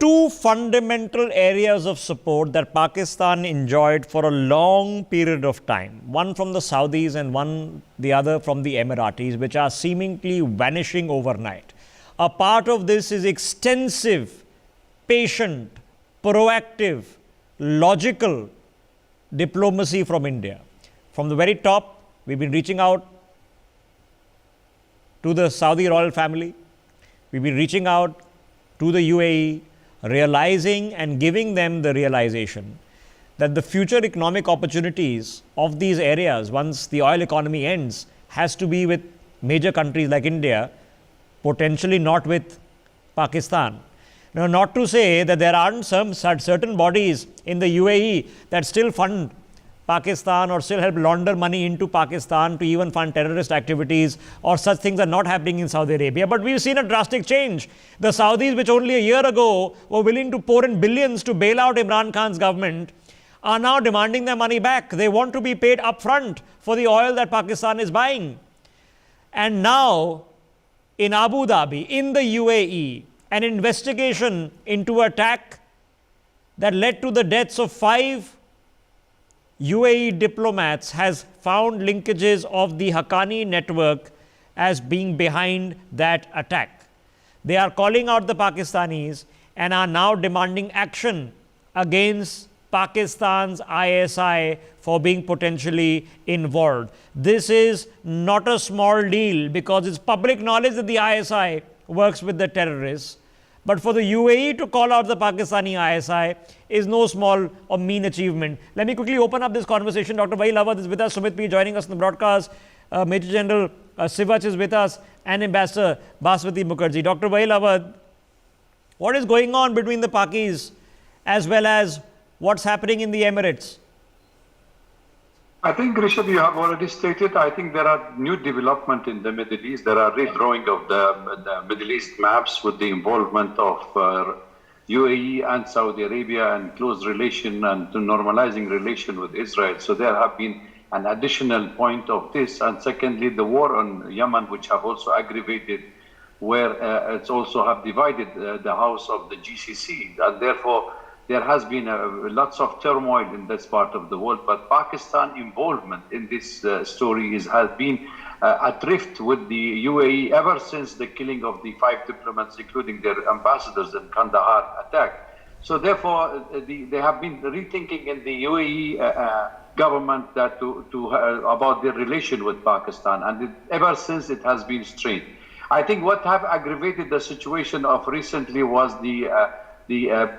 two fundamental areas of support that Pakistan enjoyed for a long period of time, one from the Saudis and the other from the Emiratis, which are seemingly vanishing overnight. A part of this is extensive, patient, proactive, logical diplomacy from India. From the very top, we've been reaching out to the Saudi royal family. We've been reaching out to the UAE, realizing and giving them the realization that the future economic opportunities of these areas, once the oil economy ends, has to be with major countries like India, potentially not with Pakistan. Now, not to say that there aren't some certain bodies in the UAE that still fund Pakistan or still help launder money into Pakistan to even fund terrorist activities, or such things are not happening in Saudi Arabia. But we've seen a drastic change. The Saudis, which only a year ago were willing to pour in billions to bail out Imran Khan's government, are now demanding their money back. They want to be paid upfront for the oil that Pakistan is buying. And now, in Abu Dhabi, in the UAE, an investigation into an attack that led to the deaths of 5 UAE diplomats has found linkages of the Haqqani network as being behind that attack. They are calling out the Pakistanis and are now demanding action against Pakistan's ISI for being potentially involved. This is not a small deal because it's public knowledge that the ISI works with the terrorists. But for the UAE to call out the Pakistani ISI is no small or mean achievement. Let me quickly open up this conversation. Dr. Vahil Awad is with us, Sumit P joining us in the broadcast, Major General Sivach is with us, and Ambassador Baswati Mukherjee. Dr. Vahil Awad, what is going on between the Pakis as well as what's happening in the Emirates? I think, Rishabh, you have already stated, I think there are new development in the Middle East. There are redrawing of the Middle East maps with the involvement of UAE and Saudi Arabia and close relation and to normalizing relation with Israel. So there have been an additional point of this. And secondly, the war on Yemen, which have also aggravated, where it's also have divided the house of the GCC. And therefore, there has been lots of turmoil in this part of the world, but Pakistan involvement in this story has been adrift with the UAE ever since the killing of the 5 diplomats, including their ambassadors in Kandahar attack. So therefore, they have been rethinking in the UAE government that about their relation with Pakistan, and ever since it has been strained. I think what have aggravated the situation of recently was the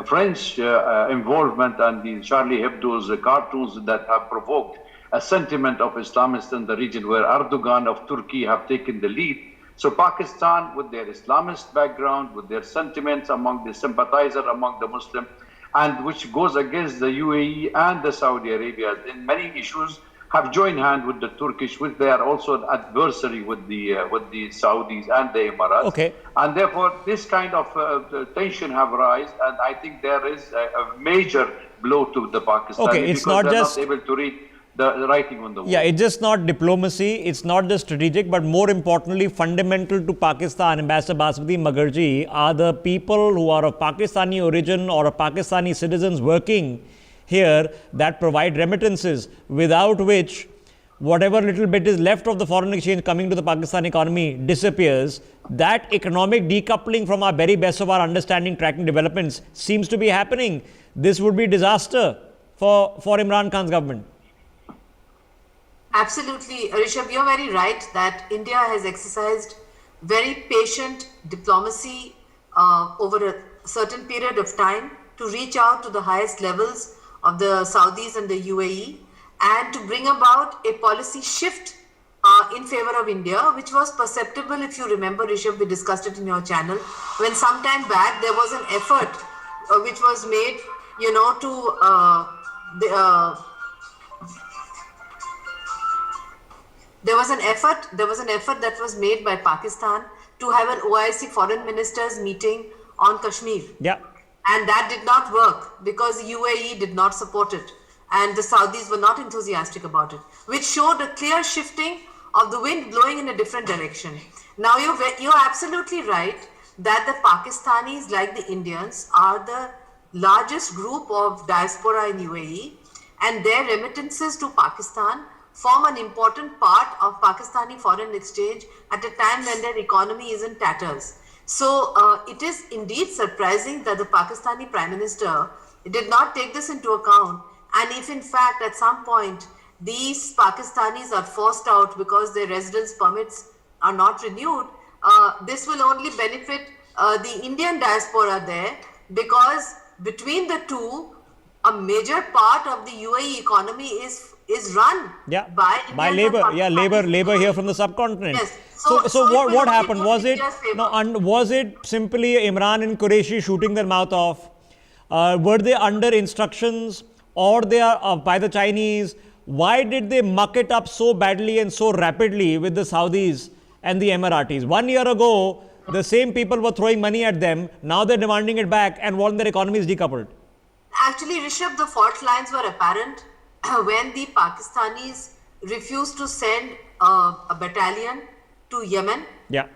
French involvement and the Charlie Hebdo's cartoons that have provoked a sentiment of Islamists in the region, where Erdogan of Turkey have taken the lead. So Pakistan, with their Islamist background, with their sentiments among the sympathizers among the Muslims, and which goes against the UAE and the Saudi Arabia in many issues, have joined hand with the Turkish, which they are also an adversary with the Saudis and the Emirates. Okay. And therefore, this kind of tension have arisen, and I think there is a major blow to the Pakistanis, okay, it's because not they're just not able to read the writing on the wall. Yeah, it's just not diplomacy, it's not just strategic, but more importantly, fundamental to Pakistan, Ambassador Baswati Mukherjee, are the people who are of Pakistani origin or of Pakistani citizens working here that provide remittances, without which whatever little bit is left of the foreign exchange coming to the Pakistan economy disappears. That economic decoupling from our very best of our understanding, tracking developments, seems to be happening. This would be disaster for Imran Khan's government. Absolutely, Rishabh, you're very right that India has exercised very patient diplomacy over a certain period of time to reach out to the highest levels of the Saudis and the UAE, and to bring about a policy shift in favor of India, which was perceptible. If you remember, Rishabh, we discussed it in your channel, when some time back there was an effort which was made, there was an effort that was made by Pakistan to have an OIC foreign ministers meeting on Kashmir. Yeah. And that did not work because the UAE did not support it and the Saudis were not enthusiastic about it, which showed a clear shifting of the wind blowing in a different direction. Now you're absolutely right that the Pakistanis, like the Indians, are the largest group of diaspora in UAE, and their remittances to Pakistan form an important part of Pakistani foreign exchange at a time when their economy is in tatters. So it is indeed surprising that the Pakistani Prime Minister did not take this into account, and if in fact at some point these Pakistanis are forced out because their residence permits are not renewed, this will only benefit the Indian diaspora there, because between the two, a major part of the UAE economy is run by Indians labor. and Yeah, Pakistanis. labor here from the subcontinent. Yes. So So it will what only happened? go Was in it India's favor. no? And was it simply Imran and Qureshi shooting their mouth off? Were they under instructions, or they are by the Chinese? Why did they muck it up so badly and so rapidly with the Saudis and the Emiratis? 1 year ago, the same people were throwing money at them. Now they're demanding it back and want their economies decoupled. Actually, Rishabh, the fault lines were apparent when the Pakistanis refused to send a battalion to Yemen Yeah.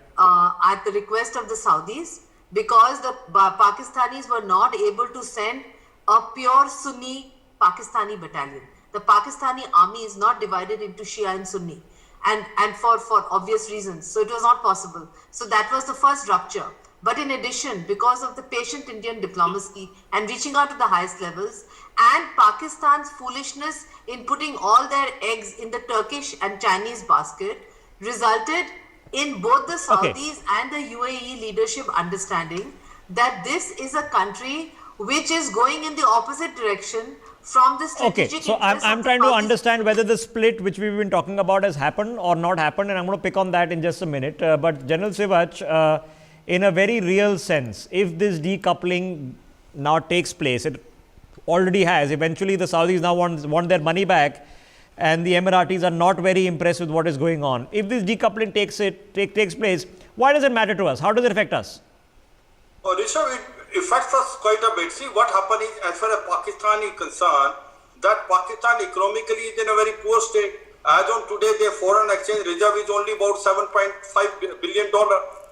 at the request of the Saudis, because the Pakistanis were not able to send a pure Sunni Pakistani battalion. The Pakistani army is not divided into Shia and Sunni, and for obvious reasons. So it was not possible. So that was the first rupture. But in addition, because of the patient Indian diplomacy and reaching out to the highest levels, and Pakistan's foolishness in putting all their eggs in the Turkish and Chinese basket, resulted in both the Saudis and the UAE leadership understanding that this is a country which is going in the opposite direction from the strategic Okay, so interests I'm of the trying to Pakistan- understand whether the split which we've been talking about has happened or not happened, and I'm going to pick on that in just a minute. But General Sivach, in a very real sense, if this decoupling now takes place, it already has. Eventually, the Saudis now want their money back, and the Emiratis are not very impressed with what is going on. If this decoupling takes place, why does it matter to us? How does it affect us? Oh, Rishabh, it affects us quite a bit. See, what happened is, as far as Pakistan is concerned, that Pakistan economically is in a very poor state. As on today, their foreign exchange reserve is only about $7.5 billion,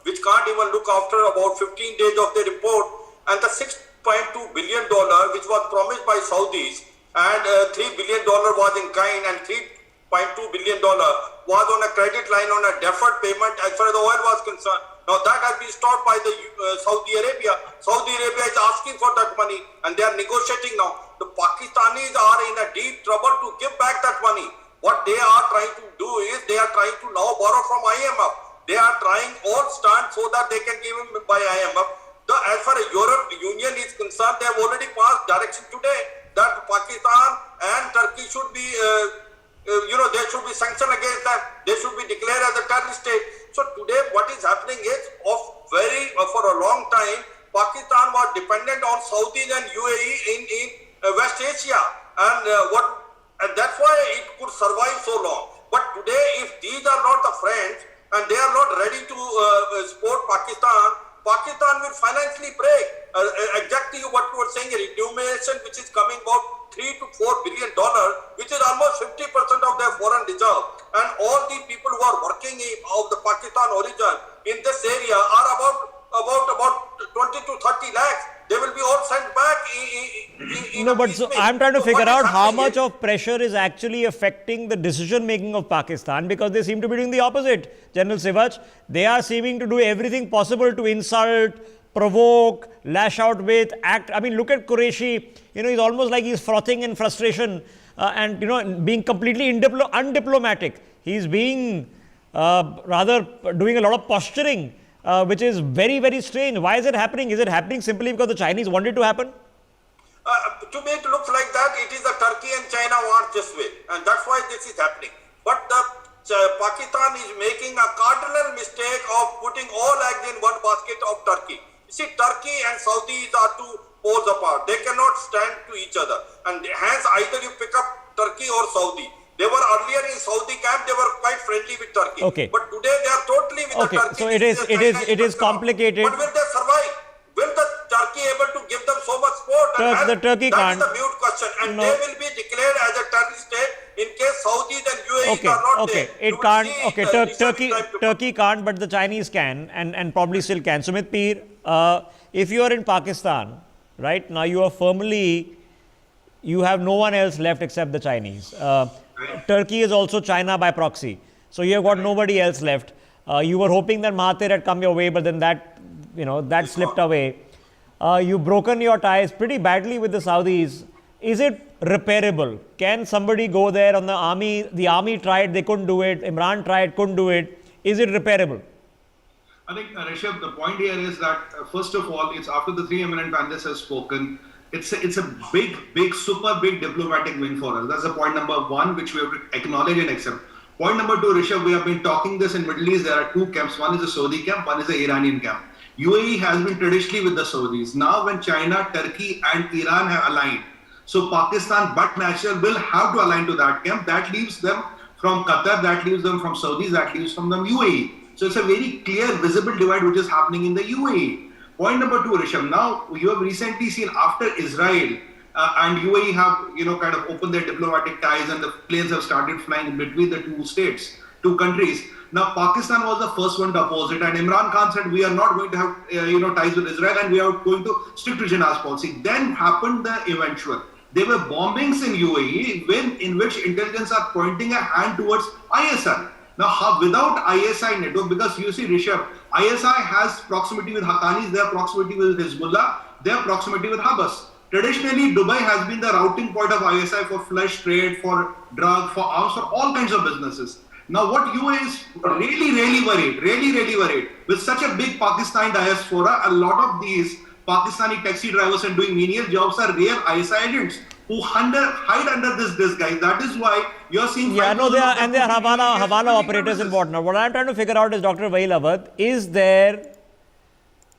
which can't even look after about 15 days of their import. And the $6.2 billion, which was promised by Saudis, and $3 billion was in kind, and $3.2 billion was on a credit line on a deferred payment as far as the oil was concerned. Now that has been stopped by the Saudi Arabia. Saudi Arabia is asking for that money, and they are negotiating now. The Pakistanis are in a deep trouble to give back that money. What they are trying to do is, they are trying to now borrow from IMF. They are trying all stunts so that they can give him by IMF. As far as Europe Union is concerned, they have already passed direction today that Pakistan and Turkey should be, there should be sanctions against them. They should be declared as a terrorist state. So today what is happening is, for a long time, Pakistan was dependent on Saudis and UAE in West Asia, and that's why it could survive so long. But today, if these are not the friends and they are not ready to support Pakistan will financially break. Exactly what you were saying, remuneration which is coming about $3 to $4 billion, which is almost 50% of their foreign reserve. And all the people who are working of the Pakistan origin in this area are about 20 to 30 lakhs. They will be all sent back. No, but so I'm trying to figure out how much of pressure is actually affecting the decision making of Pakistan, because they seem to be doing the opposite. General Sivach, they are seeming to do everything possible to insult, provoke, lash out with, act. I mean, look at Qureshi. He's almost like he's frothing in frustration and, being completely undiplomatic. He's being rather doing a lot of posturing, which is very, very strange. Why is it happening? Is it happening simply because the Chinese want it to happen? To me, it looks like that it is the Turkey and China want this way, and that's why this is happening. But Pakistan is making a cardinal mistake of putting all eggs in one basket of Turkey. You see, Turkey and Saudis are two poles apart. They cannot stand to each other, and hence either you pick up Turkey or Saudi. They were earlier in Saudi camp, they were quite friendly with Turkey. Okay. But today they are totally with the Turkey. So it is complicated. But will they survive? Will the Turkey able to give them so much support? The Turkey can't. That is the mute question. And they will be declared as a terrorist state in case Saudis and UAE Okay, cannot okay, take. it You will can't. see Okay, Turkey trying to- Turkey can't, but the Chinese can, and probably still can. Sumit Peer, if you are in Pakistan, right now, you have no one else left except the Chinese. Turkey is also China by proxy, so you have got nobody else left. You were hoping that Mahathir had come your way, but then that slipped away. You've broken your ties pretty badly with the Saudis. Is it repairable? Can somebody go there on the army? The army tried, they couldn't do it. Imran tried, couldn't do it. Is it repairable? I think, Rishabh, the point here is that, first of all, it's after the three eminent panelists have spoken, it's a big, super big diplomatic win for us. That's the point number one, which we have to acknowledge and accept. Point number two, Rishabh, we have been talking this in Middle East. There are two camps. One is the Saudi camp, one is the Iranian camp. UAE has been traditionally with the Saudis. Now when China, Turkey and Iran have aligned, so Pakistan, but natural, will have to align to that camp. That leaves them from Qatar, that leaves them from Saudis, that leaves from them UAE. So it's a very clear, visible divide which is happening in the UAE. Point number two, Rishabh. Now you have recently seen after Israel and UAE have kind of opened their diplomatic ties and the planes have started flying between the two countries. Now Pakistan was the first one to oppose it, and Imran Khan said we are not going to have ties with Israel and we are going to stick to Jinnah's policy. Then happened the eventual. There were bombings in UAE in which intelligence are pointing a hand towards ISI. Now, without ISI network, because you see, Rishabh, ISI has proximity with Haqqanis, their proximity with Hezbollah, their proximity with Hamas. Traditionally, Dubai has been the routing point of ISI for flesh trade, for drugs, for arms, for all kinds of businesses. Now, what UAE is really worried, with such a big Pakistani diaspora, a lot of these Pakistani taxi drivers and doing menial jobs are real ISI agents who hide under this disguise. That is why you're seeing... Yeah, no, they are Hawala operators and whatnot. What I'm trying to figure out is, Dr. Waheed Awadh, is there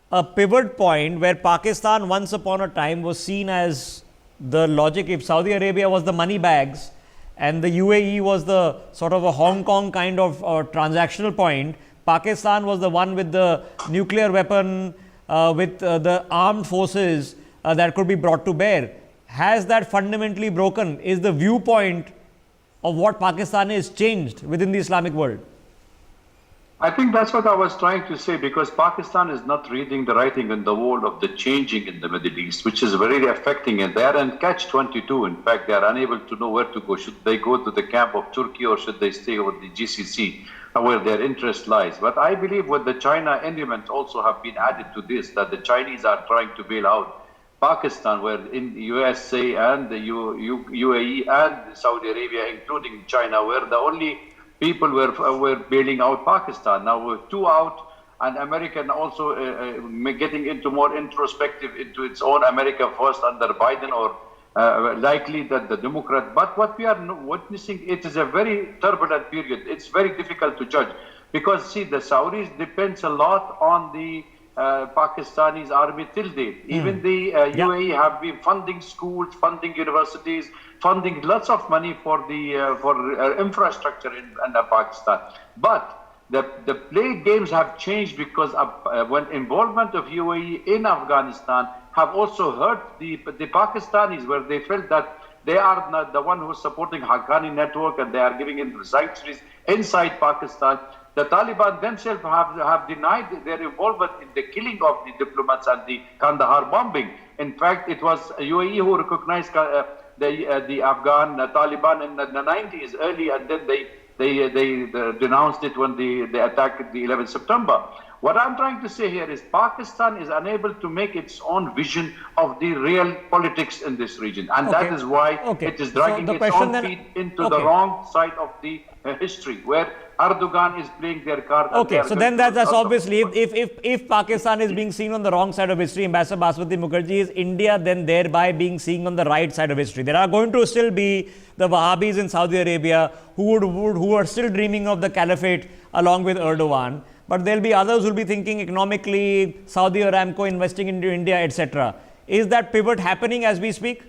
a pivot point where Pakistan once upon a time was seen as the logic? If Saudi Arabia was the money bags and the UAE was the sort of a Hong Kong kind of transactional point, Pakistan was the one with the nuclear weapon, with the armed forces that could be brought to bear. Has that fundamentally broken? Is the viewpoint of what Pakistan is changed within the Islamic world? I think that's what I was trying to say, because Pakistan is not reading the writing on the wall of the changing in the Middle East, which is really affecting it. They are in catch-22. In fact, they are unable to know where to go. Should they go to the camp of Turkey or should they stay with the GCC, where their interest lies? But I believe with the China elements also have been added to this, that the Chinese are trying to bail out Pakistan, where in the USA and the UAE and Saudi Arabia, including China, were the only people were bailing out Pakistan. Now with two out, and American also getting into more introspective into its own America first under Biden, or likely that the Democrat. But what we are witnessing, it is a very turbulent period. It's very difficult to judge, because see, the Saudis depends a lot on the Pakistani's army till date. Even the UAE have been funding schools, funding universities, funding lots of money for the infrastructure in Pakistan. But the play games have changed, because when involvement of UAE in Afghanistan have also hurt the Pakistanis, where they felt that they are not the one who's supporting Haqqani network and they are giving in sanctuaries inside Pakistan. The Taliban themselves have denied their involvement in the killing of the diplomats and the Kandahar bombing. In fact, it was UAE who recognized the Afghan Taliban in the 90s early, and then they denounced it when they attacked the 11th September. What I'm trying to say here is Pakistan is unable to make its own vision of the real politics in this region, and that is why it is dragging its own feet into the wrong side of the history, where Erdogan is playing their card. Okay, so then that's obviously, if Pakistan is being seen on the wrong side of history, Ambassador Baswati Mukherjee, is India then thereby being seen on the right side of history? There are going to still be the Wahhabis in Saudi Arabia who are still dreaming of the caliphate along with Erdogan, but there'll be others who'll be thinking economically, Saudi Aramco investing into India, etc. Is that pivot happening as we speak?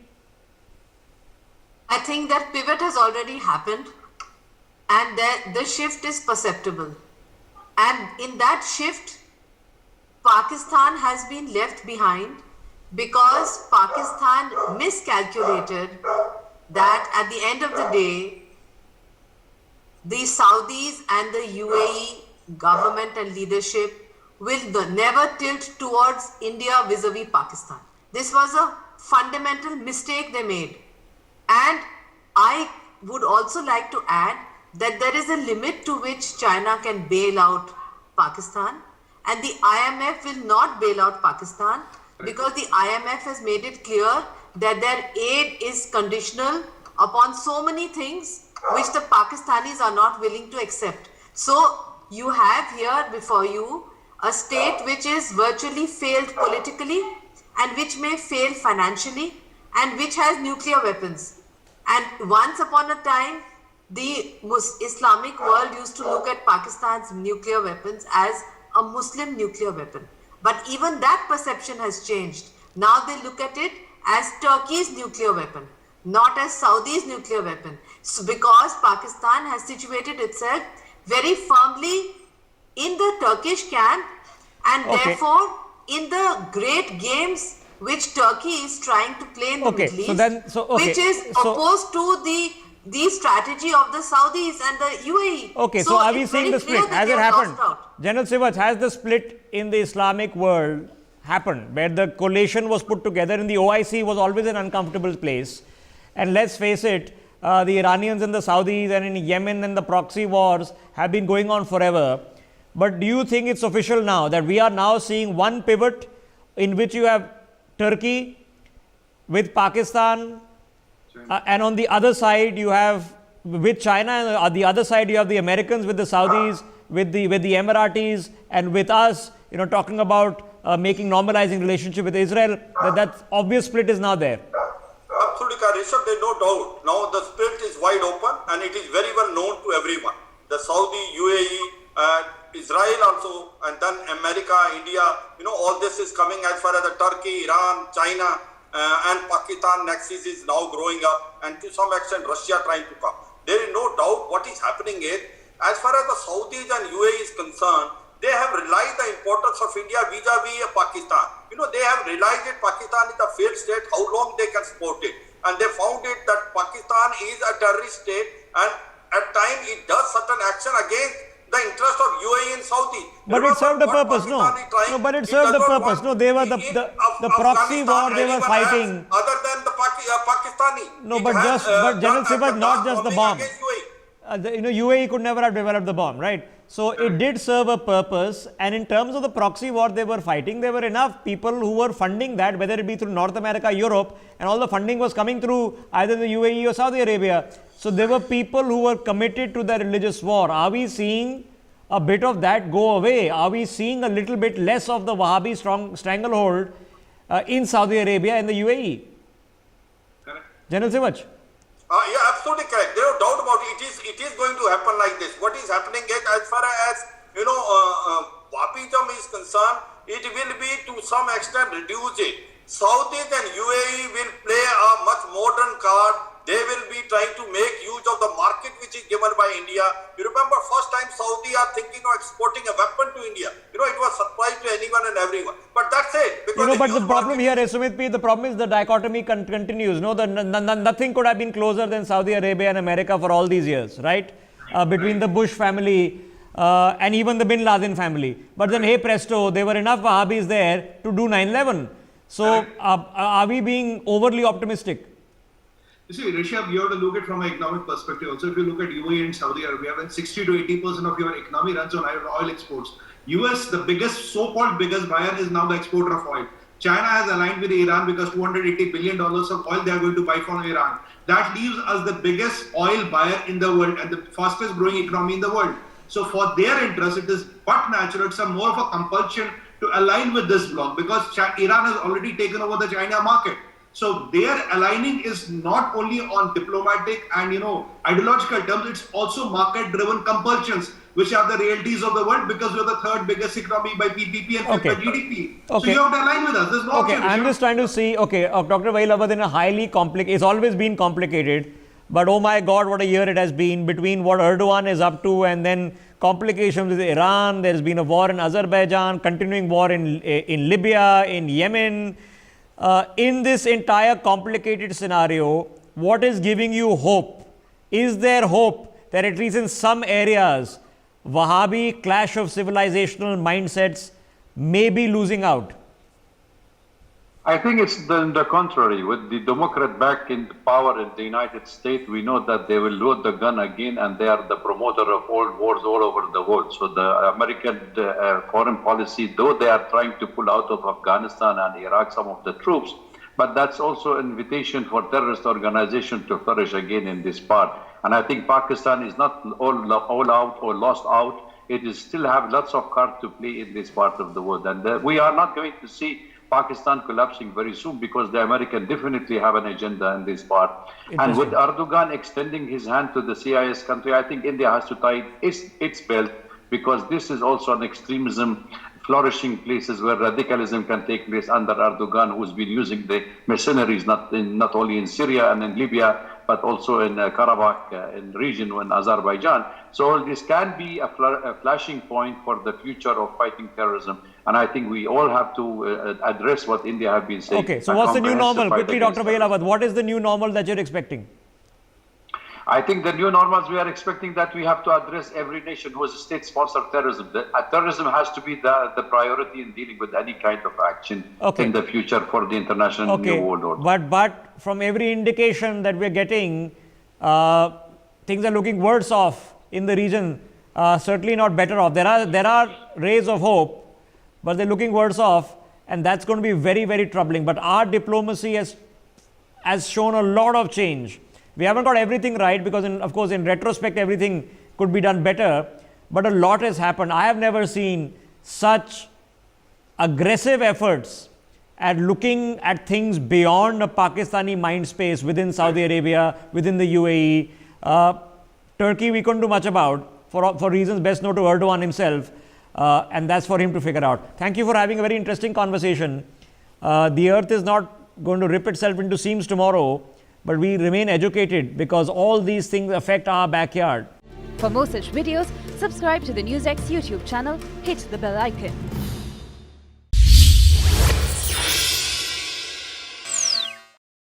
I think that pivot has already happened, and the shift is perceptible. And in that shift, Pakistan has been left behind, because Pakistan miscalculated that at the end of the day, the Saudis and the UAE government and leadership will never tilt towards India vis-a-vis Pakistan. This was a fundamental mistake they made. And I would also like to add that there is a limit to which China can bail out Pakistan, and the IMF will not bail out Pakistan because the IMF has made it clear that their aid is conditional upon so many things which the Pakistanis are not willing to accept. So you have here before you a state which is virtually failed politically and which may fail financially and which has nuclear weapons. And once upon a time, the Islamic world used to look at Pakistan's nuclear weapons as a Muslim nuclear weapon. But even that perception has changed. Now they look at it as Turkey's nuclear weapon, not as Saudi's nuclear weapon. So because Pakistan has situated itself very firmly in the Turkish camp and therefore in the great games which Turkey is trying to play in the Middle East, which is opposed to the strategy of the Saudis and the UAE. Okay, so are we seeing the split? Has it happened? General Sivach, has the split in the Islamic world happened, where the coalition was put together in the OIC was always an uncomfortable place? And let's face it, the Iranians and the Saudis and in Yemen and the proxy wars have been going on forever. But do you think it's official now that we are now seeing one pivot in which you have Turkey with Pakistan, and on the other side you have with China, and on the other side you have the Americans with the Saudis, with the Emiratis, and with us, talking about normalizing relationship with Israel? That obvious split is now there. Absolutely, Rishabh, there's no doubt. Now the split is wide open and it is very well known to everyone. The Saudi, UAE, Israel also, and then America, India, all this is coming as far as the Turkey, Iran, China, and Pakistan nexus is now growing up, and to some extent Russia trying to come. There is no doubt what is happening is, as far as the Saudis and UAE is concerned, they have realized the importance of India vis-a-vis Pakistan. They have realized that Pakistan is a failed state, how long they can support it. And they found it that Pakistan is a terrorist state, and at times it does certain action against the interest of UAE and Saudi. But it served the purpose, no, but it served the purpose. No, they were the proxy war they were fighting. Other than the Pakistani. No, but General Sivach, not just the bomb. UAE could never have developed the bomb, right? So it did serve a purpose, and in terms of the proxy war they were fighting, there were enough people who were funding that, whether it be through North America, Europe, and all the funding was coming through either the UAE or Saudi Arabia. So there were people who were committed to the religious war. Are we seeing a bit of that go away? Are we seeing a little bit less of the Wahhabi stranglehold in Saudi Arabia and the UAE? Correct. General Sivach? Yeah, absolutely correct. There is no doubt about it. It is going to happen like this. What is happening is, as far as Wahhabism is concerned, it will be to some extent reduced. Saudis and UAE will play a much modern card. They will be trying to make use of the market which is given by India. You remember first time Saudi are thinking of exporting a weapon to India. It was surprise to anyone and everyone. But that's it. But the problem here is, Sumit P, the problem is the dichotomy continues. Nothing could have been closer than Saudi Arabia and America for all these years, right? Between the Bush family and even the Bin Laden family. But then, hey presto, there were enough Wahhabis there to do 9/11. So are we being overly optimistic? You see, Rishabh, you have to look at it from an economic perspective. Also, if you look at UAE and Saudi Arabia, when 60 to 80% of your economy runs on oil exports. US, the so-called biggest buyer, is now the exporter of oil. China has aligned with Iran because $280 billion of oil they are going to buy from Iran. That leaves us the biggest oil buyer in the world and the fastest growing economy in the world. So for their interest, it is but natural, it's more of a compulsion to align with this bloc because Iran has already taken over the China market. So their aligning is not only on diplomatic and ideological terms, it's also market-driven compulsions, which are the realities of the world because we are the third biggest economy by PPP and by GDP. So you have to align with us. There's no option. I'm just trying to see, Dr. Waheed Labad, a highly complicated, it's always been complicated, but oh my God, what a year it has been between what Erdogan is up to and then complications with Iran. There's been a war in Azerbaijan, continuing war in Libya, in Yemen. In this entire complicated scenario, what is giving you hope? Is there hope that at least in some areas, Wahhabi clash of civilizational mindsets may be losing out? I think it's the contrary. With the Democrat back in power in the United States, we know that they will load the gun again, and they are the promoter of all wars all over the world. So the American foreign policy, though they are trying to pull out of Afghanistan and Iraq some of the troops, but that's also an invitation for terrorist organizations to flourish again in this part. And I think Pakistan is not all out or lost out. It is still have lots of cards to play in this part of the world. And we are not going to see Pakistan collapsing very soon, because the Americans definitely have an agenda in this part. And with Erdogan extending his hand to the CIS country, I think India has to tie its belt, because this is also an extremism flourishing places where radicalism can take place under Erdogan, who's been using the mercenaries not only in Syria and in Libya, but also in Karabakh in region in Azerbaijan. So this can be a flashing point for the future of fighting terrorism. And I think we all have to address what India have been saying. Okay, so what's the new normal? Quickly, Dr. Vaidilabad, what is the new normal that you're expecting? I think the new normals, we are expecting that we have to address every nation who is a state-sponsored terrorism. Terrorism has to be the priority in dealing with any kind of action in the future for the international new world order. But from every indication that we're getting, things are looking worse off in the region, certainly not better off. There are rays of hope, but they're looking worse off, and that's going to be very, very troubling. But our diplomacy has shown a lot of change. We haven't got everything right, because of course in retrospect everything could be done better, but a lot has happened. I have never seen such aggressive efforts at looking at things beyond a Pakistani mind space within Saudi Arabia, within the UAE. Turkey we couldn't do much about for reasons best known to Erdogan himself, and that's for him to figure out. Thank you for having a very interesting conversation. The earth is not going to rip itself into seams tomorrow, but we remain educated, because all these things affect our backyard. For more such videos, subscribe to the NewsX YouTube channel, hit the bell icon.